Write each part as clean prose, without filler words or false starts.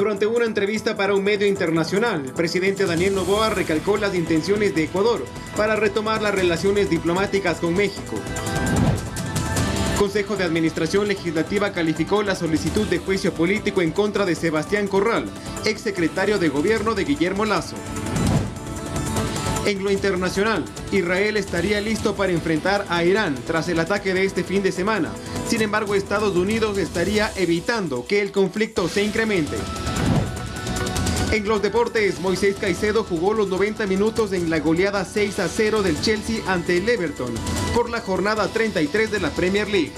Durante una entrevista para un medio internacional, el presidente Daniel Noboa recalcó las intenciones de Ecuador para retomar las relaciones diplomáticas con México. Consejo de Administración Legislativa calificó la solicitud de juicio político en contra de Sebastián Corral, exsecretario de Gobierno de Guillermo Lasso. En lo internacional, Israel estaría listo para enfrentar a Irán tras el ataque de este fin de semana. Sin embargo, Estados Unidos estaría evitando que el conflicto se incremente. En los deportes, Moisés Caicedo jugó los 90 minutos en la goleada 6-0 del Chelsea ante el Everton por la jornada 33 de la Premier League.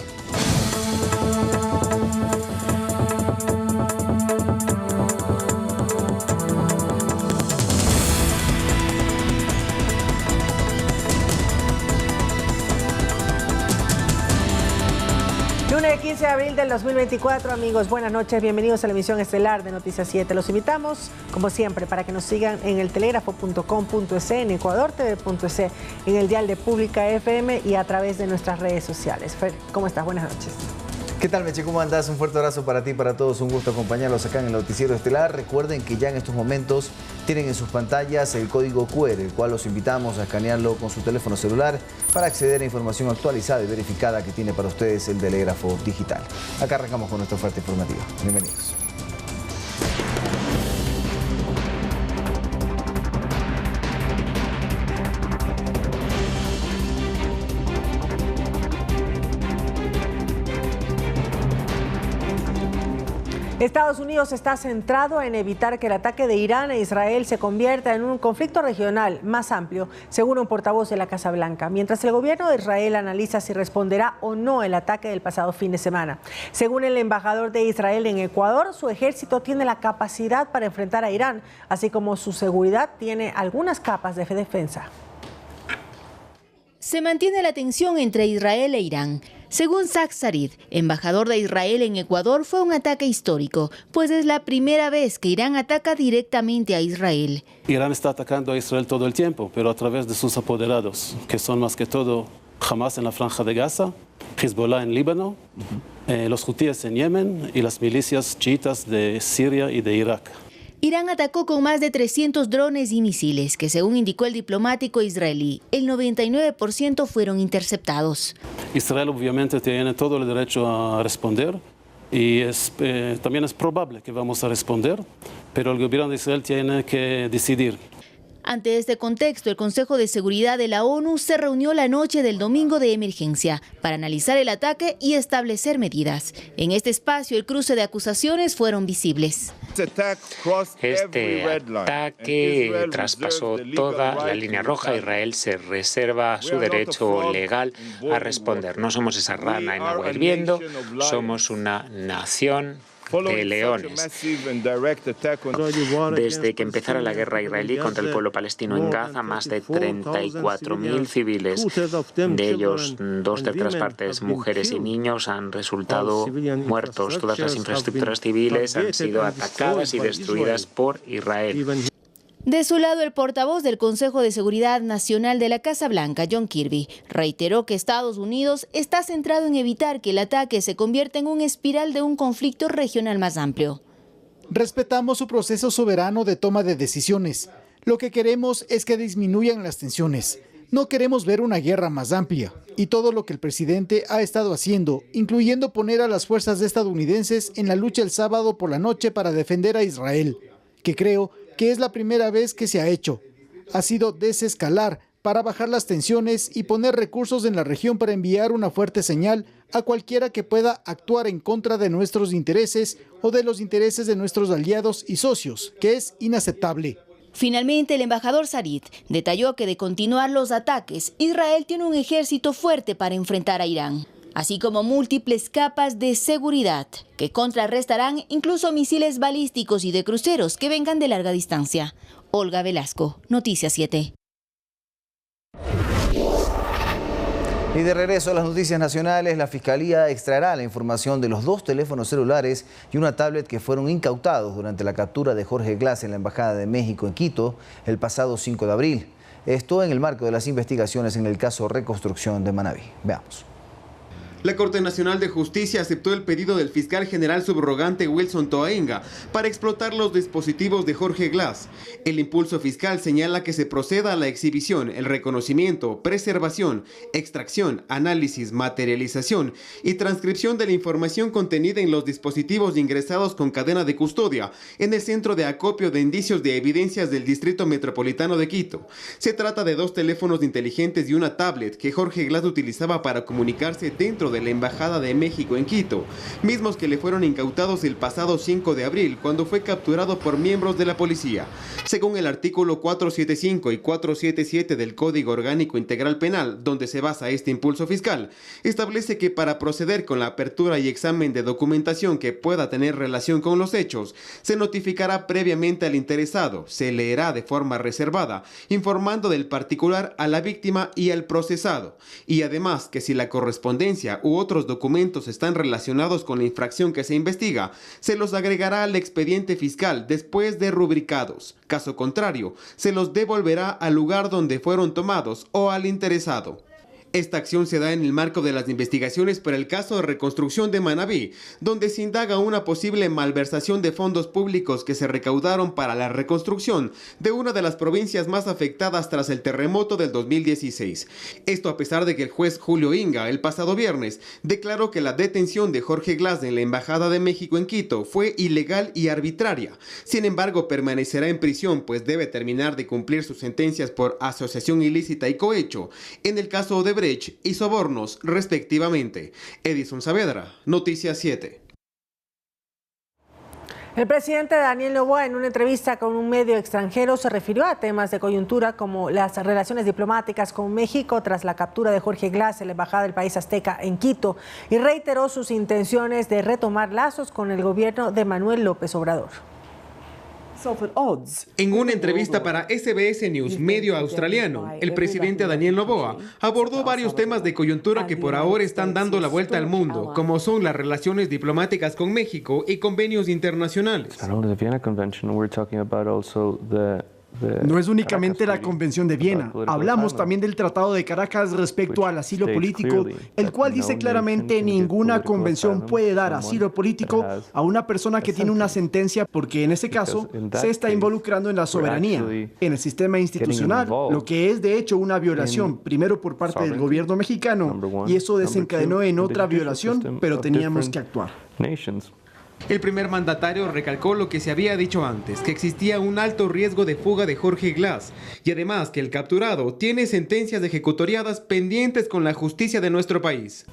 Lunes 15 de abril del 2024, amigos, buenas noches, bienvenidos a la emisión estelar de Noticias 7. Los invitamos, como siempre, para que nos sigan en el telégrafo.com.es, en ecuadortv.es, en el dial de Pública FM y a través de nuestras redes sociales. Fer, ¿cómo estás? Buenas noches. ¿Qué tal, Meche? ¿Cómo andás? Un fuerte abrazo para ti y para todos. Un gusto acompañarlos acá en el Noticiero Estelar. Recuerden que ya en estos momentos tienen en sus pantallas el código QR, el cual los invitamos a escanearlo con su teléfono celular para acceder a información actualizada y verificada que tiene para ustedes el telégrafo digital. Acá arrancamos con nuestra oferta informativa. Bienvenidos. Estados Unidos está centrado en evitar que el ataque de Irán a Israel se convierta en un conflicto regional más amplio, según un portavoz de la Casa Blanca, mientras el gobierno de Israel analiza si responderá o no el ataque del pasado fin de semana. Según el embajador de Israel en Ecuador, su ejército tiene la capacidad para enfrentar a Irán, así como su seguridad tiene algunas capas de defensa. Se mantiene la tensión entre Israel e Irán. Según Zach Sarid, embajador de Israel en Ecuador, fue un ataque histórico, pues es la primera vez que Irán ataca directamente a Israel. Irán está atacando a Israel todo el tiempo, pero a través de sus apoderados, que son más que todo Hamas en la Franja de Gaza, Hezbollah en Líbano, los hutíes en Yemen y las milicias chiitas de Siria y de Irak. Irán atacó con más de 300 drones y misiles, que según indicó el diplomático israelí, el 99% fueron interceptados. Israel obviamente tiene todo el derecho a responder y también es probable que vamos a responder, pero el gobierno de Israel tiene que decidir. Ante este contexto, el Consejo de Seguridad de la ONU se reunió la noche del domingo de emergencia para analizar el ataque y establecer medidas. En este espacio, el cruce de acusaciones fueron visibles. Este ataque traspasó toda la línea roja. Israel se reserva su derecho legal a responder. No somos esa rana en agua hirviendo, somos una nación de leones. Desde que empezara la guerra israelí contra el pueblo palestino en Gaza, más de 34.000 civiles, de ellos 2/3 partes mujeres y niños, han resultado muertos. Todas las infraestructuras civiles han sido atacadas y destruidas por Israel. De su lado, el portavoz del Consejo de Seguridad Nacional de la Casa Blanca, John Kirby, reiteró que Estados Unidos está centrado en evitar que el ataque se convierta en una espiral de un conflicto regional más amplio. Respetamos su proceso soberano de toma de decisiones. Lo que queremos es que disminuyan las tensiones. No queremos ver una guerra más amplia. Y todo lo que el presidente ha estado haciendo, incluyendo poner a las fuerzas estadounidenses en la lucha el sábado por la noche para defender a Israel, que creo que es la primera vez que se ha hecho. Ha sido desescalar para bajar las tensiones y poner recursos en la región para enviar una fuerte señal a cualquiera que pueda actuar en contra de nuestros intereses o de los intereses de nuestros aliados y socios, que es inaceptable. Finalmente, el embajador Sarid detalló que de continuar los ataques, Israel tiene un ejército fuerte para enfrentar a Irán, así como múltiples capas de seguridad que contrarrestarán incluso misiles balísticos y de cruceros que vengan de larga distancia. Olga Velasco, Noticias 7. Y de regreso a las noticias nacionales, la Fiscalía extraerá la información de los 2 teléfonos celulares y una tablet que fueron incautados durante la captura de Jorge Glass en la Embajada de México en Quito el pasado 5 de abril. Esto en el marco de las investigaciones en el caso Reconstrucción de Manabí. Veamos. La Corte Nacional de Justicia aceptó el pedido del fiscal general subrogante Wilson Toaenga para explotar los dispositivos de Jorge Glass. El impulso fiscal señala que se proceda a la exhibición, el reconocimiento, preservación, extracción, análisis, materialización y transcripción de la información contenida en los dispositivos ingresados con cadena de custodia en el Centro de Acopio de Indicios de Evidencias del Distrito Metropolitano de Quito. Se trata de 2 teléfonos inteligentes y una tablet que Jorge Glass utilizaba para comunicarse dentro de la Embajada de México en Quito, mismos que le fueron incautados el pasado 5 de abril cuando fue capturado por miembros de la policía. Según el artículo 475 y 477 del Código Orgánico Integral Penal, donde se basa este impulso fiscal, establece que para proceder con la apertura y examen de documentación que pueda tener relación con los hechos, se notificará previamente al interesado, se leerá de forma reservada, informando del particular a la víctima y al procesado, y además que si la correspondencia u otros documentos están relacionados con la infracción que se investiga, se los agregará al expediente fiscal después de rubricados. Caso contrario, se los devolverá al lugar donde fueron tomados o al interesado. Esta acción se da en el marco de las investigaciones por el caso de reconstrucción de Manabí, donde se indaga una posible malversación de fondos públicos que se recaudaron para la reconstrucción de una de las provincias más afectadas tras el terremoto del 2016. Esto a pesar de que el juez Julio Inga, el pasado viernes, declaró que la detención de Jorge Glass en la Embajada de México en Quito fue ilegal y arbitraria. Sin embargo, permanecerá en prisión, pues debe terminar de cumplir sus sentencias por asociación ilícita y cohecho, en el caso de y sobornos, respectivamente. Edison Saavedra, Noticias 7. El presidente Daniel Noboa, en una entrevista con un medio extranjero, se refirió a temas de coyuntura como las relaciones diplomáticas con México tras la captura de Jorge Glass en la embajada del país azteca en Quito y reiteró sus intenciones de retomar lazos con el gobierno de Manuel López Obrador. En una entrevista para SBS News, medio australiano, el presidente Daniel Noboa abordó varios temas de coyuntura que por ahora están dando la vuelta al mundo, como son las relaciones diplomáticas con México y convenios internacionales. No es únicamente la Convención de Viena, hablamos también del Tratado de Caracas respecto al asilo político, el cual dice claramente ninguna convención puede dar asilo político a una persona que tiene una sentencia porque en ese caso se está involucrando en la soberanía, en el sistema institucional, lo que es de hecho una violación, primero por parte del gobierno mexicano, y eso desencadenó en otra violación, pero teníamos que actuar. El primer mandatario recalcó lo que se había dicho antes, que existía un alto riesgo de fuga de Jorge Glass y además que el capturado tiene sentencias ejecutoriadas pendientes con la justicia de nuestro país.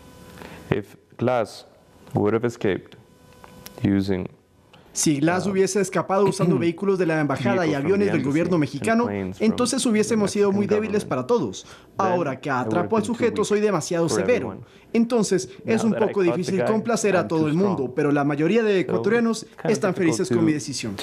Si Glass hubiese escapado usando vehículos de la embajada y aviones del gobierno mexicano, entonces hubiésemos sido muy débiles para todos. Ahora que atrapo al sujeto soy demasiado severo. Entonces es un poco difícil complacer a todo el mundo, pero la mayoría de ecuatorianos están felices con mi decisión.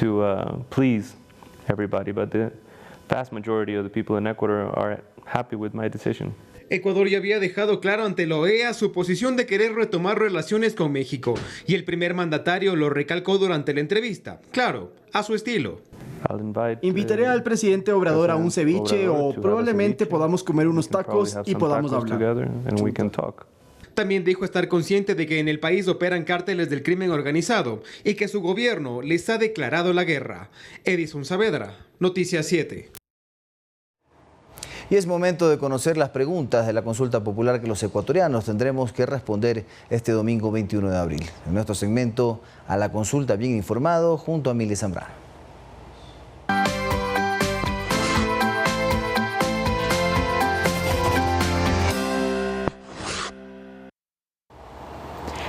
Ecuador ya había dejado claro ante la OEA su posición de querer retomar relaciones con México y el primer mandatario lo recalcó durante la entrevista, claro, a su estilo. Invitaré al presidente Obrador a un ceviche o probablemente podamos comer unos tacos y podamos hablar. También dijo estar consciente de que en el país operan cárteles del crimen organizado y que su gobierno les ha declarado la guerra. Edison Saavedra, Noticias 7. Y es momento de conocer las preguntas de la consulta popular que los ecuatorianos tendremos que responder este domingo 21 de abril. En nuestro segmento A la Consulta Bien Informado, junto a Mili Zambrano.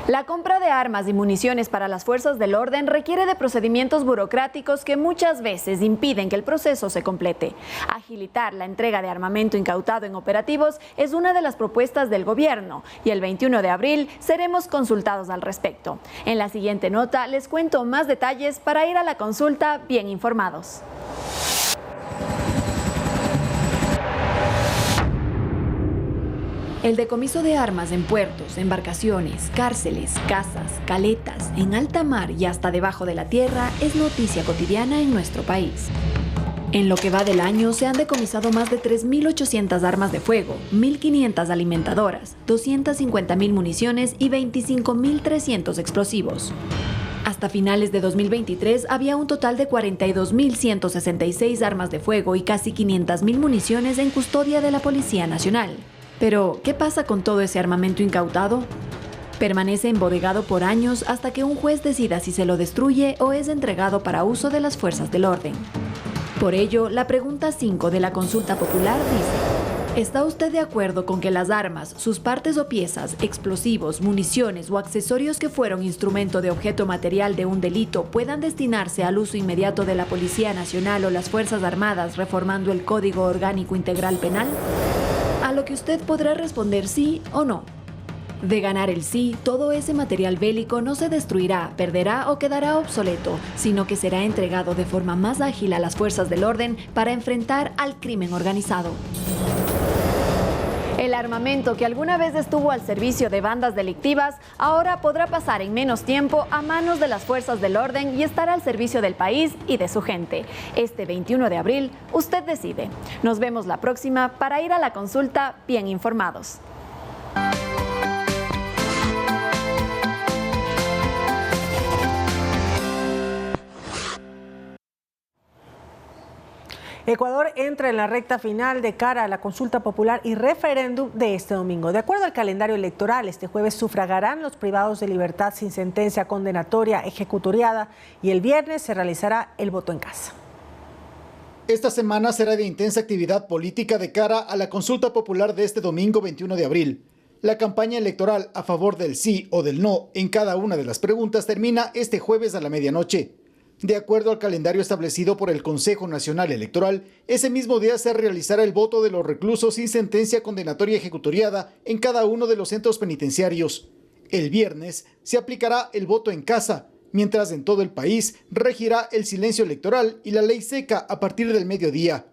La compra de armas y municiones para las fuerzas del orden requiere de procedimientos burocráticos que muchas veces impiden que el proceso se complete. Agilitar la entrega de armamento incautado en operativos es una de las propuestas del gobierno y el 21 de abril seremos consultados al respecto. En la siguiente nota les cuento más detalles para ir a la consulta bien informados. El decomiso de armas en puertos, embarcaciones, cárceles, casas, caletas, en alta mar y hasta debajo de la tierra es noticia cotidiana en nuestro país. En lo que va del año, se han decomisado más de 3.800 armas de fuego, 1.500 alimentadoras, 250.000 municiones y 25.300 explosivos. Hasta finales de 2023 había un total de 42.166 armas de fuego y casi 500.000 municiones en custodia de la Policía Nacional. Pero, ¿qué pasa con todo ese armamento incautado? Permanece embodegado por años hasta que un juez decida si se lo destruye o es entregado para uso de las fuerzas del orden. Por ello, la pregunta 5 de la consulta popular dice: ¿está usted de acuerdo con que las armas, sus partes o piezas, explosivos, municiones o accesorios que fueron instrumento de objeto material de un delito puedan destinarse al uso inmediato de la Policía Nacional o las Fuerzas Armadas reformando el Código Orgánico Integral Penal? A lo que usted podrá responder sí o no. De ganar el sí, todo ese material bélico no se destruirá, perderá o quedará obsoleto, sino que será entregado de forma más ágil a las fuerzas del orden para enfrentar al crimen organizado. El armamento que alguna vez estuvo al servicio de bandas delictivas, ahora podrá pasar en menos tiempo a manos de las fuerzas del orden y estar al servicio del país y de su gente. Este 21 de abril, usted decide. Nos vemos la próxima para ir a la consulta bien informados. Ecuador entra en la recta final de cara a la consulta popular y referéndum de este domingo. De acuerdo al calendario electoral, este jueves sufragarán los privados de libertad sin sentencia condenatoria ejecutoriada y el viernes se realizará el voto en casa. Esta semana será de intensa actividad política de cara a la consulta popular de este domingo 21 de abril. La campaña electoral a favor del sí o del no en cada una de las preguntas termina este jueves a la medianoche. De acuerdo al calendario establecido por el Consejo Nacional Electoral, ese mismo día se realizará el voto de los reclusos sin sentencia condenatoria ejecutoriada en cada uno de los centros penitenciarios. El viernes se aplicará el voto en casa, mientras en todo el país regirá el silencio electoral y la ley seca a partir del mediodía.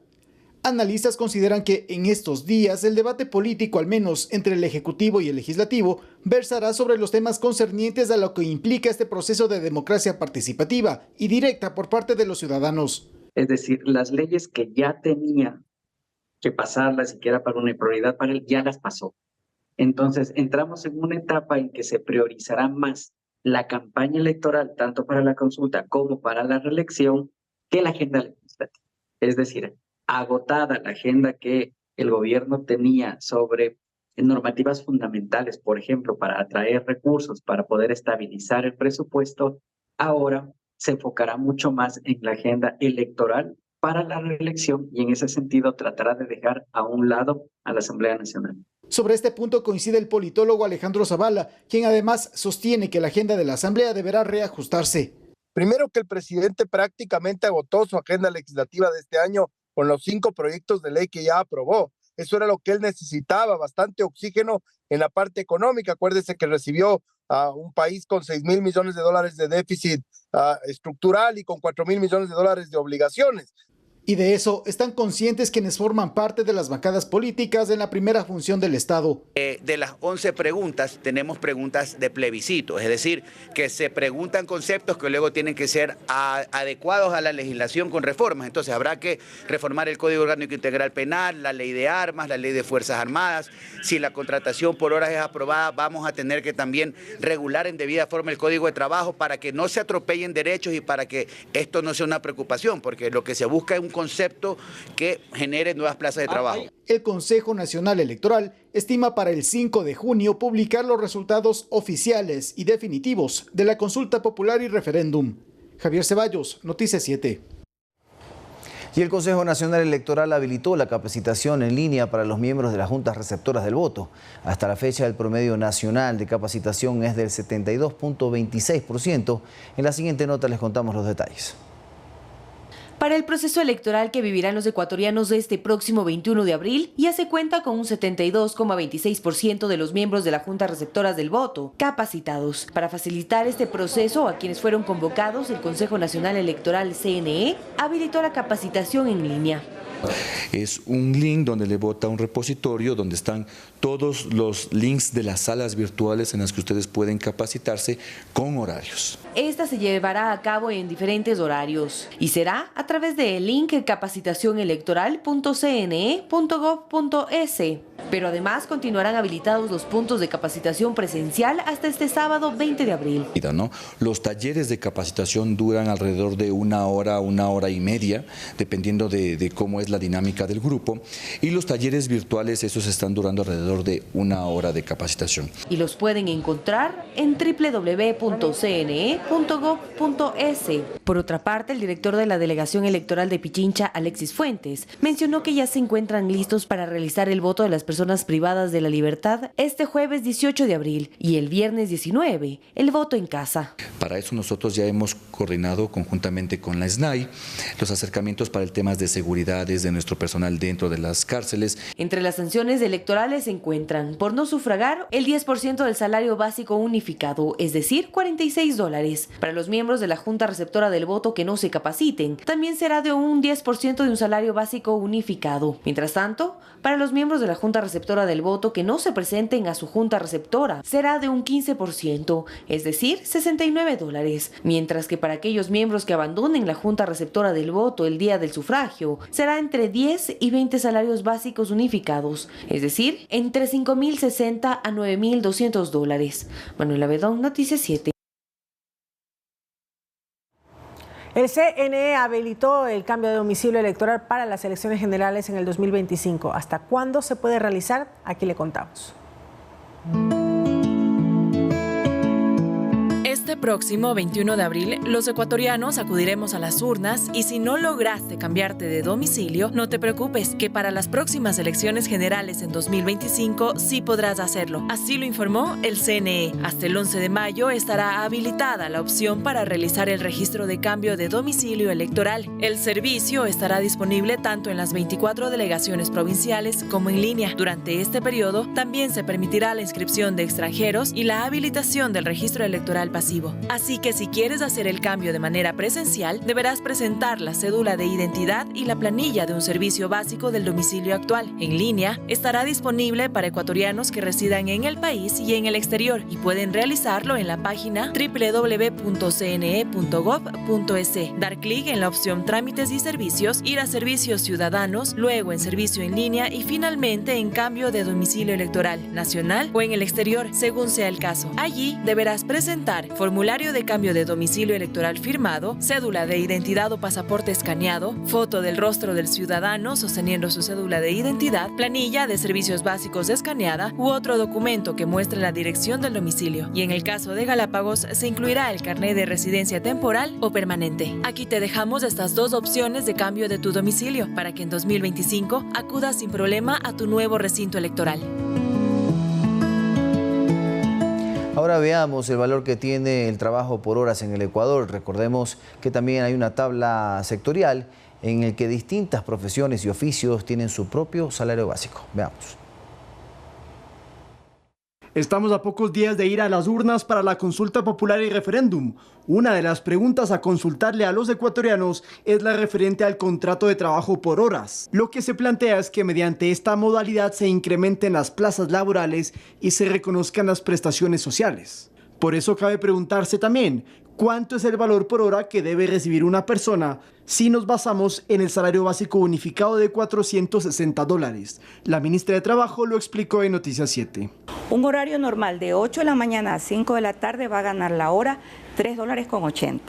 Analistas consideran que en estos días el debate político, al menos entre el Ejecutivo y el Legislativo, versará sobre los temas concernientes a lo que implica este proceso de democracia participativa y directa por parte de los ciudadanos. Es decir, las leyes que ya tenía que pasarlas siquiera para una prioridad para él, ya las pasó. Entonces, entramos en una etapa en que se priorizará más la campaña electoral, tanto para la consulta como para la reelección, que la agenda legislativa. Es decir, agotada la agenda que el gobierno tenía sobre normativas fundamentales, por ejemplo, para atraer recursos, para poder estabilizar el presupuesto, ahora se enfocará mucho más en la agenda electoral para la reelección y en ese sentido tratará de dejar a un lado a la Asamblea Nacional. Sobre este punto coincide el politólogo Alejandro Zavala, quien además sostiene que la agenda de la Asamblea deberá reajustarse. Primero, que el presidente prácticamente agotó su agenda legislativa de este año con los 5 proyectos de ley que ya aprobó. Eso era lo que él necesitaba, bastante oxígeno en la parte económica. Acuérdese que recibió a un país con $6,000 millones de déficit estructural y con $4,000 millones de obligaciones. Y de eso están conscientes quienes forman parte de las bancadas políticas en la primera función del Estado. De las 11 preguntas, tenemos preguntas de plebiscito, es decir, que se preguntan conceptos que luego tienen que ser adecuados a la legislación con reformas. Entonces habrá que reformar el Código Orgánico Integral Penal, la Ley de Armas, la Ley de Fuerzas Armadas. Si la contratación por horas es aprobada, vamos a tener que también regular en debida forma el Código de Trabajo para que no se atropellen derechos y para que esto no sea una preocupación, porque lo que se busca es un concepto que genere nuevas plazas de trabajo. El Consejo Nacional Electoral estima para el 5 de junio publicar los resultados oficiales y definitivos de la consulta popular y referéndum. Javier Ceballos, Noticias 7. Y el Consejo Nacional Electoral habilitó la capacitación en línea para los miembros de las juntas receptoras del voto. Hasta la fecha, el promedio nacional de capacitación es del 72.26%. En la siguiente nota les contamos los detalles. Para el proceso electoral que vivirán los ecuatorianos este próximo 21 de abril, ya se cuenta con un 72,26% de los miembros de las juntas receptoras del voto capacitados. Para facilitar este proceso, a quienes fueron convocados, el Consejo Nacional Electoral CNE habilitó la capacitación en línea. Es un link donde le bota un repositorio donde están todos los links de las salas virtuales en las que ustedes pueden capacitarse con horarios. Esta se llevará a cabo en diferentes horarios y será a través del link capacitacionelectoral.cne.gov.es. Pero además continuarán habilitados los puntos de capacitación presencial hasta este sábado 20 de abril. ¿No? Los talleres de capacitación duran alrededor de una hora y media, dependiendo de cómo es la dinámica del grupo. Y los talleres virtuales, esos están durando alrededor de una hora de capacitación. Y los pueden encontrar en www.cne.gov.es. Por otra parte, el director de la Delegación Electoral de Pichincha, Alexis Fuentes, mencionó que ya se encuentran listos para realizar el voto de las personas privadas de la libertad este jueves 18 de abril y el viernes 19, el voto en casa. Para eso nosotros ya hemos coordinado conjuntamente con la SNAI los acercamientos para el tema de seguridades de nuestro personal dentro de las cárceles. Entre las sanciones electorales se encuentran, por no sufragar, el 10% del salario básico unificado, es decir, $46. Para los miembros de la Junta Receptora del Voto que no se capaciten, también será de un 10% de un salario básico unificado. Mientras tanto, para los miembros de la Junta Receptora del Voto que no se presenten a su Junta Receptora, será de un 15%, es decir, $69, mientras que para aquellos miembros que abandonen la Junta Receptora del Voto el día del sufragio, será entre 10 y 20 salarios básicos unificados, es decir, entre $5.060 a $9.200. Manuela Bedón, Noticias 7. El CNE habilitó el cambio de domicilio electoral para las elecciones generales en el 2025. ¿Hasta cuándo se puede realizar? Aquí le contamos. Este próximo 21 de abril, los ecuatorianos acudiremos a las urnas y si no lograste cambiarte de domicilio, no te preocupes, que para las próximas elecciones generales en 2025 sí podrás hacerlo. Así lo informó el CNE. Hasta el 11 de mayo estará habilitada la opción para realizar el registro de cambio de domicilio electoral. El servicio estará disponible tanto en las 24 delegaciones provinciales como en línea. Durante este periodo, también se permitirá la inscripción de extranjeros y la habilitación del registro electoral pasivo. Así que si quieres hacer el cambio de manera presencial, deberás presentar la cédula de identidad y la planilla de un servicio básico del domicilio actual. En línea, estará disponible para ecuatorianos que residan en el país y en el exterior y pueden realizarlo en la página www.cne.gov.es. Dar clic en la opción Trámites y Servicios, ir a Servicios Ciudadanos, luego en Servicio en línea y finalmente en Cambio de domicilio electoral, nacional o en el exterior, según sea el caso. Allí deberás presentar formulario de cambio de domicilio electoral firmado, cédula de identidad o pasaporte escaneado, foto del rostro del ciudadano sosteniendo su cédula de identidad, planilla de servicios básicos escaneada u otro documento que muestre la dirección del domicilio. Y en el caso de Galápagos se incluirá el carnet de residencia temporal o permanente. Aquí te dejamos estas dos opciones de cambio de tu domicilio para que en 2025 acudas sin problema a tu nuevo recinto electoral. Ahora veamos el valor que tiene el trabajo por horas en el Ecuador. Recordemos que también hay una tabla sectorial en el que distintas profesiones y oficios tienen su propio salario básico. Veamos. Estamos a pocos días de ir a las urnas para la consulta popular y referéndum. Una de las preguntas a consultarle a los ecuatorianos es la referente al contrato de trabajo por horas. Lo que se plantea es que mediante esta modalidad se incrementen las plazas laborales y se reconozcan las prestaciones sociales. Por eso cabe preguntarse también, ¿cuánto es el valor por hora que debe recibir una persona si nos basamos en el salario básico unificado de $460? La ministra de Trabajo lo explicó en Noticias 7. Un horario normal de 8 de la mañana a 5 de la tarde va a ganar la hora $3.80.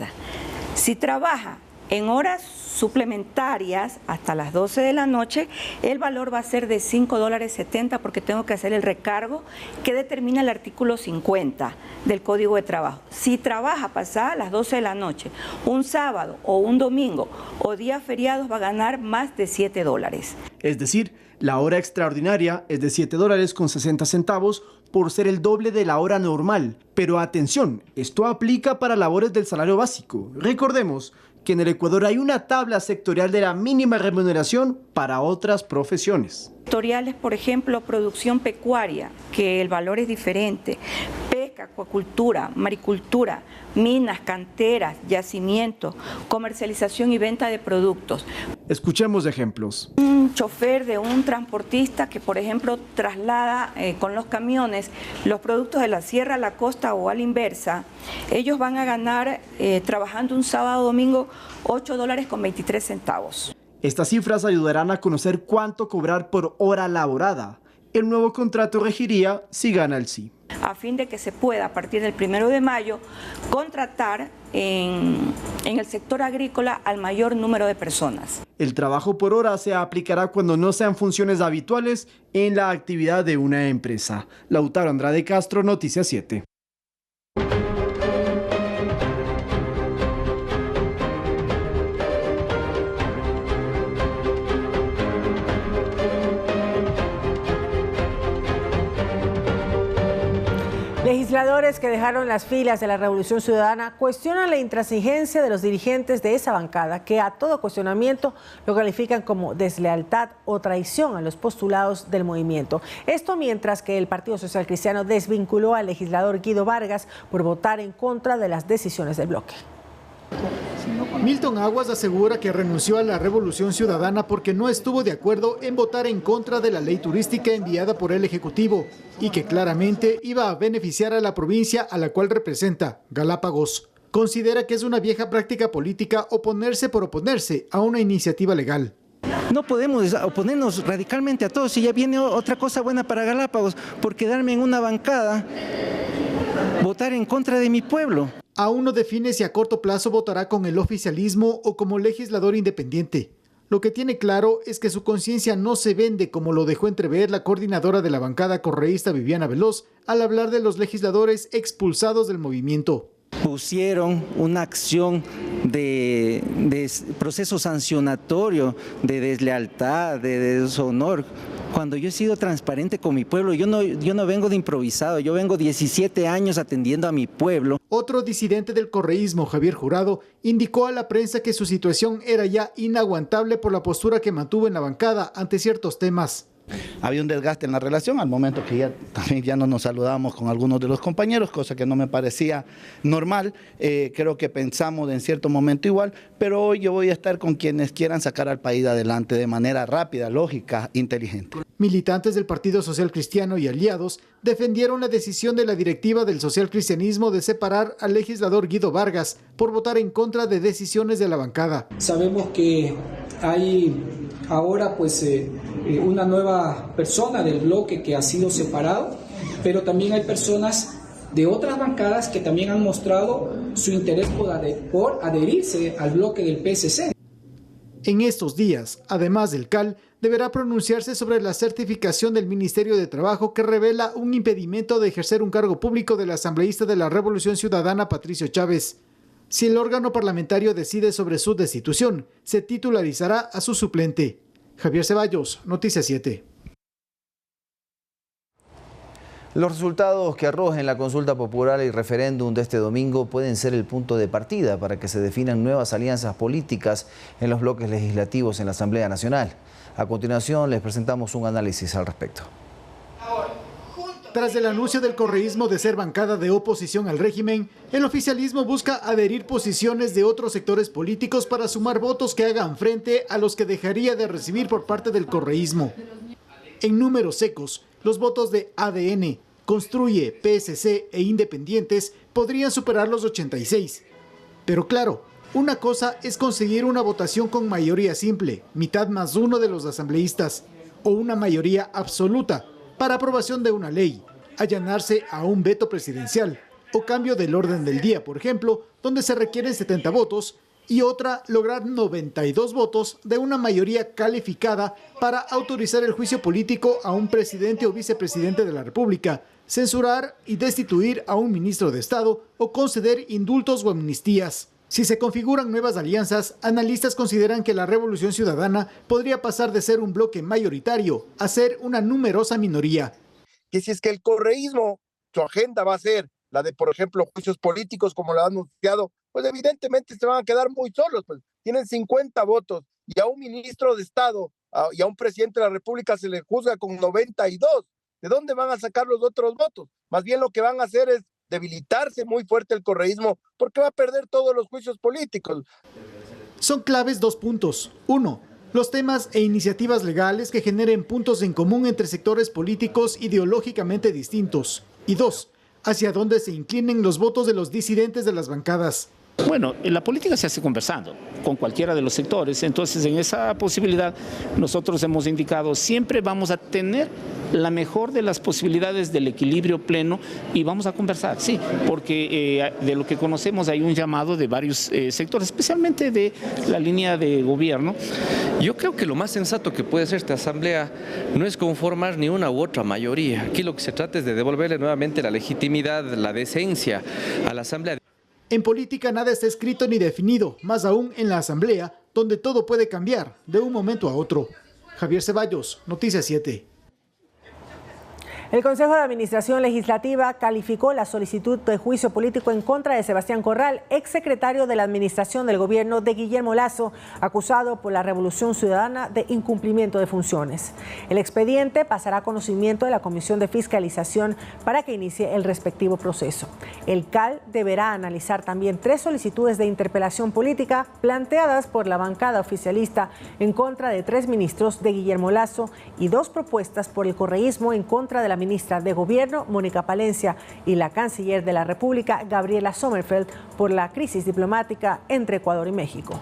Si trabaja en horas suplementarias hasta las 12 de la noche, el valor va a ser de $5.70 porque tengo que hacer el recargo que determina el artículo 50 del Código de Trabajo. Si trabaja pasadas las 12 de la noche, un sábado o un domingo o días feriados, va a ganar más de $7. Es decir, la hora extraordinaria es de $7.60 por ser el doble de la hora normal. Pero atención, esto aplica para labores del salario básico. Recordemos que en el Ecuador hay una tabla sectorial de la mínima remuneración para otras profesiones. Sectoriales, por ejemplo, producción pecuaria, que el valor es diferente, pesca, acuacultura, maricultura, minas, canteras, yacimientos, comercialización y venta de productos. Escuchemos ejemplos. Un chofer de un transportista que, por ejemplo, traslada con los camiones los productos de la sierra a la costa o a la inversa, ellos van a ganar trabajando un sábado o domingo $8.23. Estas cifras ayudarán a conocer cuánto cobrar por hora laborada. El nuevo contrato regiría si gana el sí. A fin de que se pueda, a partir del 1 de mayo, contratar en el sector agrícola al mayor número de personas. El trabajo por hora se aplicará cuando no sean funciones habituales en la actividad de una empresa. Lautaro Andrade Castro, Noticias 7. Legisladores que dejaron las filas de la Revolución Ciudadana cuestionan la intransigencia de los dirigentes de esa bancada, que a todo cuestionamiento lo califican como deslealtad o traición a los postulados del movimiento. Esto mientras que el Partido Social Cristiano desvinculó al legislador Guido Vargas por votar en contra de las decisiones del bloque. Milton Aguas asegura que renunció a la Revolución Ciudadana porque no estuvo de acuerdo en votar en contra de la ley turística enviada por el Ejecutivo y que claramente iba a beneficiar a la provincia a la cual representa, Galápagos. Considera que es una vieja práctica política oponerse por oponerse a una iniciativa legal. No podemos oponernos radicalmente a todos si ya viene otra cosa buena para Galápagos por quedarme en una bancada, votar en contra de mi pueblo. Aún no define si a corto plazo votará con el oficialismo o como legislador independiente. Lo que tiene claro es que su conciencia no se vende, como lo dejó entrever la coordinadora de la bancada correísta Viviana Veloz al hablar de los legisladores expulsados del movimiento. Pusieron una acción de proceso sancionatorio, de deslealtad, de deshonor, cuando yo he sido transparente con mi pueblo. Yo no vengo de improvisado, yo vengo 17 años atendiendo a mi pueblo. Otro disidente del correísmo, Javier Jurado, indicó a la prensa que su situación era ya inaguantable por la postura que mantuvo en la bancada ante ciertos temas. Había un desgaste en la relación al momento que ya no nos saludábamos con algunos de los compañeros, cosa que no me parecía normal. Creo que pensamos en cierto momento igual, pero hoy yo voy a estar con quienes quieran sacar al país adelante de manera rápida, lógica, inteligente. Militantes del Partido Social Cristiano y aliados defendieron la decisión de la directiva del social cristianismo de separar al legislador Guido Vargas por votar en contra de decisiones de la bancada. Sabemos que hay ahora una nueva persona del bloque que ha sido separado, pero también hay personas de otras bancadas que también han mostrado su interés por adherirse al bloque del PSC. En estos días, además del CAL, deberá pronunciarse sobre la certificación del Ministerio de Trabajo que revela un impedimento de ejercer un cargo público del asambleísta de la Revolución Ciudadana Patricio Chávez. Si el órgano parlamentario decide sobre su destitución, se titularizará a su suplente. Javier Ceballos, Noticias 7. Los resultados que arrojen la consulta popular y referéndum de este domingo pueden ser el punto de partida para que se definan nuevas alianzas políticas en los bloques legislativos en la Asamblea Nacional. A continuación les presentamos un análisis al respecto. Tras el anuncio del correísmo de ser bancada de oposición al régimen, el oficialismo busca adherir posiciones de otros sectores políticos para sumar votos que hagan frente a los que dejaría de recibir por parte del correísmo. En números secos, los votos de ADN, Construye, PSC e Independientes podrían superar los 86. Pero claro, una cosa es conseguir una votación con mayoría simple, mitad más uno de los asambleístas, o una mayoría absoluta para aprobación de una ley, allanarse a un veto presidencial o cambio del orden del día, por ejemplo, donde se requieren 70 votos, y otra, lograr 92 votos de una mayoría calificada para autorizar el juicio político a un presidente o vicepresidente de la República, censurar y destituir a un ministro de Estado o conceder indultos o amnistías. Si se configuran nuevas alianzas, analistas consideran que la Revolución Ciudadana podría pasar de ser un bloque mayoritario a ser una numerosa minoría. Que si es que el correísmo, su agenda va a ser la de, por ejemplo, juicios políticos, como lo han anunciado, pues evidentemente se van a quedar muy solos. Pues tienen 50 votos y a un ministro de Estado y a un presidente de la República se le juzga con 92. ¿De dónde van a sacar los otros votos? Más bien lo que van a hacer es debilitarse muy fuerte el correísmo porque va a perder todos los juicios políticos. Son claves dos puntos. 1. Los temas e iniciativas legales que generen puntos en común entre sectores políticos ideológicamente distintos. Y 2, hacia dónde se inclinen los votos de los disidentes de las bancadas. Bueno, la política se hace conversando con cualquiera de los sectores, entonces en esa posibilidad nosotros hemos indicado siempre vamos a tener la mejor de las posibilidades del equilibrio pleno y vamos a conversar, sí, porque de lo que conocemos hay un llamado de varios sectores, especialmente de la línea de gobierno. Yo creo que lo más sensato que puede hacer esta asamblea no es conformar ni una u otra mayoría. Aquí lo que se trata es de devolverle nuevamente la legitimidad, la decencia a la asamblea. En política nada está escrito ni definido, más aún en la asamblea, donde todo puede cambiar de un momento a otro. Javier Ceballos, Noticias 7. El Consejo de Administración Legislativa calificó la solicitud de juicio político en contra de Sebastián Corral, exsecretario de la Administración del Gobierno de Guillermo Lasso, acusado por la Revolución Ciudadana de incumplimiento de funciones. El expediente pasará a conocimiento de la Comisión de Fiscalización para que inicie el respectivo proceso. El CAL deberá analizar también 3 solicitudes de interpelación política planteadas por la bancada oficialista en contra de 3 ministros de Guillermo Lasso y 2 propuestas por el correísmo en contra de la ministra de Gobierno, Mónica Palencia, y la canciller de la República, Gabriela Sommerfeld, por la crisis diplomática entre Ecuador y México.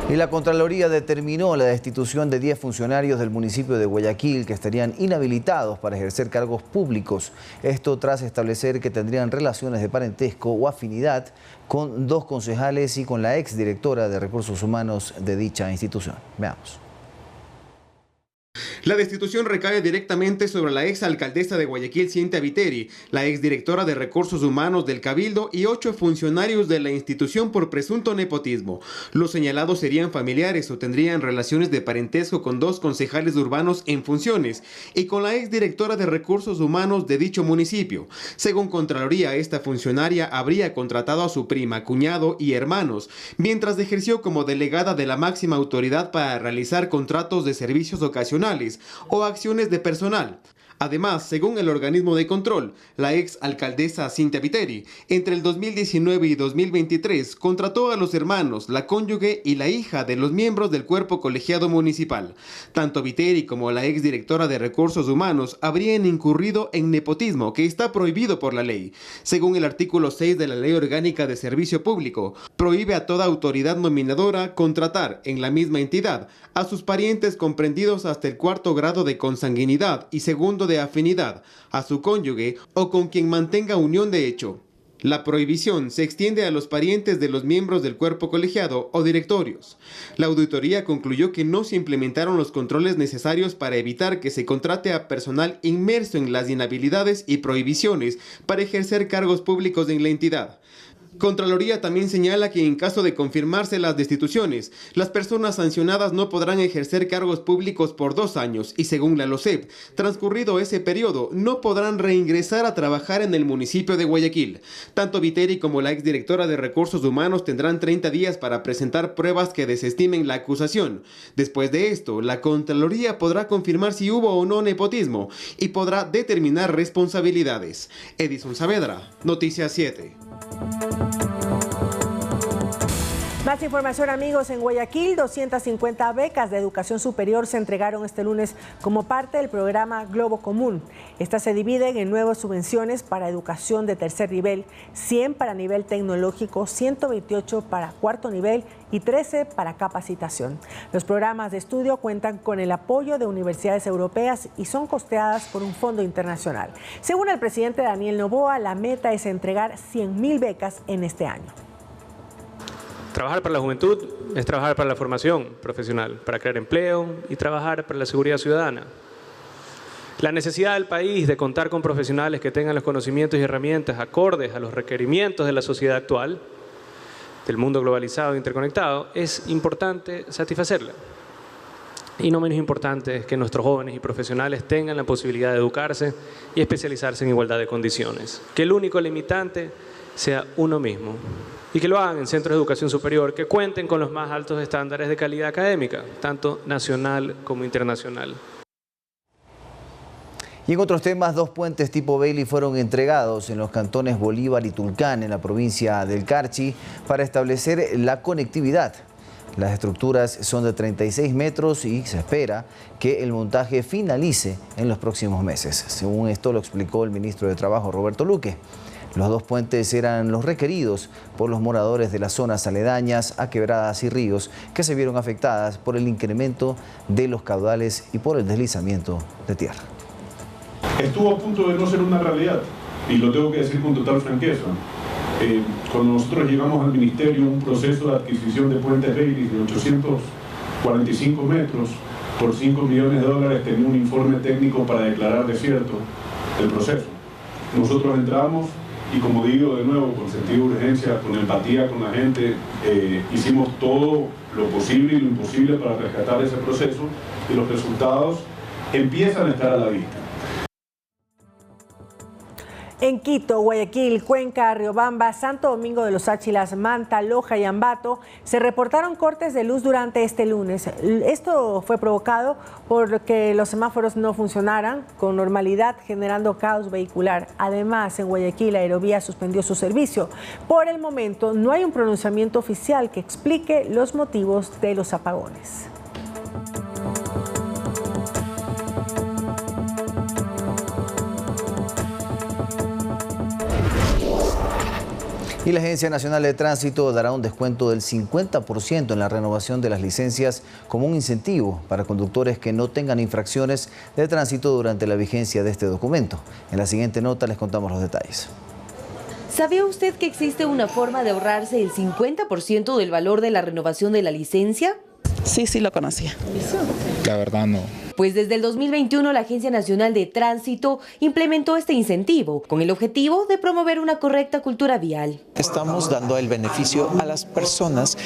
Y la Contraloría determinó la destitución de 10 funcionarios del municipio de Guayaquil que estarían inhabilitados para ejercer cargos públicos. Esto tras establecer que tendrían relaciones de parentesco o afinidad con 2 concejales y con la exdirectora de Recursos Humanos de dicha institución. Veamos. La destitución recae directamente sobre la exalcaldesa de Guayaquil, Cintia Viteri, la exdirectora de Recursos Humanos del Cabildo y 8 funcionarios de la institución por presunto nepotismo. Los señalados serían familiares o tendrían relaciones de parentesco con 2 concejales urbanos en funciones y con la exdirectora de Recursos Humanos de dicho municipio. Según Contraloría, esta funcionaria habría contratado a su prima, cuñado y hermanos, mientras ejerció como delegada de la máxima autoridad para realizar contratos de servicios ocasionales o acciones de personal. Además, según el organismo de control, la ex alcaldesa Cintia Viteri, entre el 2019 y 2023, contrató a los hermanos, la cónyuge y la hija de los miembros del cuerpo colegiado municipal. Tanto Viteri como la ex directora de Recursos Humanos habrían incurrido en nepotismo, que está prohibido por la ley. Según el artículo 6 de la Ley Orgánica de Servicio Público, prohíbe a toda autoridad nominadora contratar en la misma entidad a sus parientes comprendidos hasta el 4º grado de consanguinidad y 2º de afinidad, a su cónyuge o con quien mantenga unión de hecho. La prohibición se extiende a los parientes de los miembros del cuerpo colegiado o directorios. La auditoría concluyó que no se implementaron los controles necesarios para evitar que se contrate a personal inmerso en las inhabilidades y prohibiciones para ejercer cargos públicos en la entidad. Contraloría también señala que en caso de confirmarse las destituciones, las personas sancionadas no podrán ejercer cargos públicos por 2 años y según la LOCEP, transcurrido ese periodo, no podrán reingresar a trabajar en el municipio de Guayaquil. Tanto Viteri como la exdirectora de Recursos Humanos tendrán 30 días para presentar pruebas que desestimen la acusación. Después de esto, la Contraloría podrá confirmar si hubo o no nepotismo y podrá determinar responsabilidades. Edison Saavedra, Noticias 7. Más información, amigos. En Guayaquil, 250 becas de educación superior se entregaron este lunes como parte del programa Globo Común. Estas se dividen en 9 subvenciones para educación de tercer nivel, 100 para nivel tecnológico, 128 para 4º nivel y 13 para capacitación. Los programas de estudio cuentan con el apoyo de universidades europeas y son costeadas por un fondo internacional. Según el presidente Daniel Noboa, la meta es entregar 100.000 becas en este año. Trabajar para la juventud es trabajar para la formación profesional, para crear empleo y trabajar para la seguridad ciudadana. La necesidad del país de contar con profesionales que tengan los conocimientos y herramientas acordes a los requerimientos de la sociedad actual, del mundo globalizado e interconectado, es importante satisfacerla. Y no menos importante es que nuestros jóvenes y profesionales tengan la posibilidad de educarse y especializarse en igualdad de condiciones. Que el único limitante sea uno mismo. Y que lo hagan en centros de educación superior que cuenten con los más altos estándares de calidad académica, tanto nacional como internacional. Y en otros temas, 2 puentes tipo Bailey fueron entregados en los cantones Bolívar y Tulcán, en la provincia del Carchi, para establecer la conectividad. Las estructuras son de 36 metros y se espera que el montaje finalice en los próximos meses. Según esto lo explicó el ministro de Trabajo, Roberto Luque. Los 2 puentes eran los requeridos por los moradores de las zonas aledañas a quebradas y ríos que se vieron afectadas por el incremento de los caudales y por el deslizamiento de tierra. Estuvo a punto de no ser una realidad, y lo tengo que decir con total franqueza. Cuando nosotros llegamos al ministerio, un proceso de adquisición de puentes Bailey de 845 metros por $5 millones tenía un informe técnico para declarar desierto el proceso. Nosotros entramos y, como digo de nuevo, con sentido de urgencia, con empatía con la gente, hicimos todo lo posible y lo imposible para rescatar ese proceso, y los resultados empiezan a estar a la vista. En Quito, Guayaquil, Cuenca, Riobamba, Santo Domingo de los Áchilas, Manta, Loja y Ambato se reportaron cortes de luz durante este lunes. Esto fue provocado por que los semáforos no funcionaran con normalidad, generando caos vehicular. Además, en Guayaquil, Aerovía suspendió su servicio. Por el momento, no hay un pronunciamiento oficial que explique los motivos de los apagones. Y la Agencia Nacional de Tránsito dará un descuento del 50% en la renovación de las licencias como un incentivo para conductores que no tengan infracciones de tránsito durante la vigencia de este documento. En la siguiente nota les contamos los detalles. ¿Sabía usted que existe una forma de ahorrarse el 50% del valor de la renovación de la licencia? Sí lo conocía. La verdad no. Pues desde el 2021 la Agencia Nacional de Tránsito implementó este incentivo con el objetivo de promover una correcta cultura vial. Estamos dando el beneficio a las personas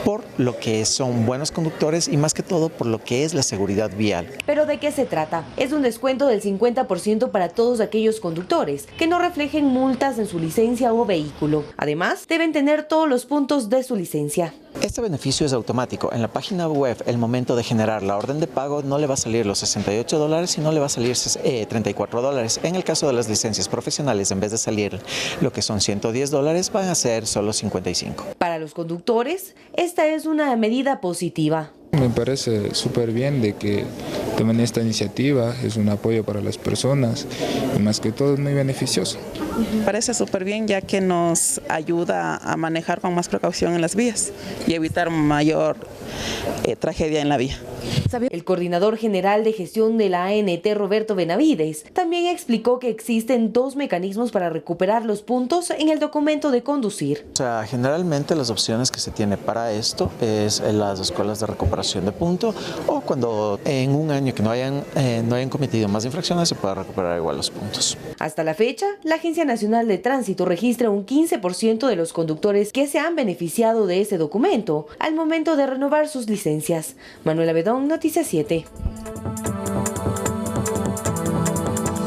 por lo que son buenos conductores y más que todo por lo que es la seguridad vial. ¿Pero de qué se trata? Es un descuento del 50% para todos aquellos conductores que no reflejen multas en su licencia o vehículo. Además, deben tener todos los puntos de su licencia. Este beneficio es automático. En la página web, el momento de generar la orden de pago no le va a salir los $68, sino le va a salir $34. En el caso de las licencias profesionales, en vez de salir lo que son $110, van a ser solo $55. Para los conductores, esta es una medida positiva. Me parece súper bien de que tomen esta iniciativa, es un apoyo para las personas y más que todo es muy beneficioso. Parece súper bien, ya que nos ayuda a manejar con más precaución en las vías y evitar mayor tragedia en la vía. El coordinador general de gestión de la ANT, Roberto Benavides, también explicó que existen 2 mecanismos para recuperar los puntos en el documento de conducir. Generalmente las opciones que se tiene para esto es en las escuelas de recuperación de punto, o cuando en un año que no hayan cometido más infracciones se pueda recuperar igual los puntos. Hasta la fecha, la Agencia Nacional de Tránsito registra un 15% de los conductores que se han beneficiado de ese documento al momento de renovar sus licencias. Manuela Bedón, Noticias 7.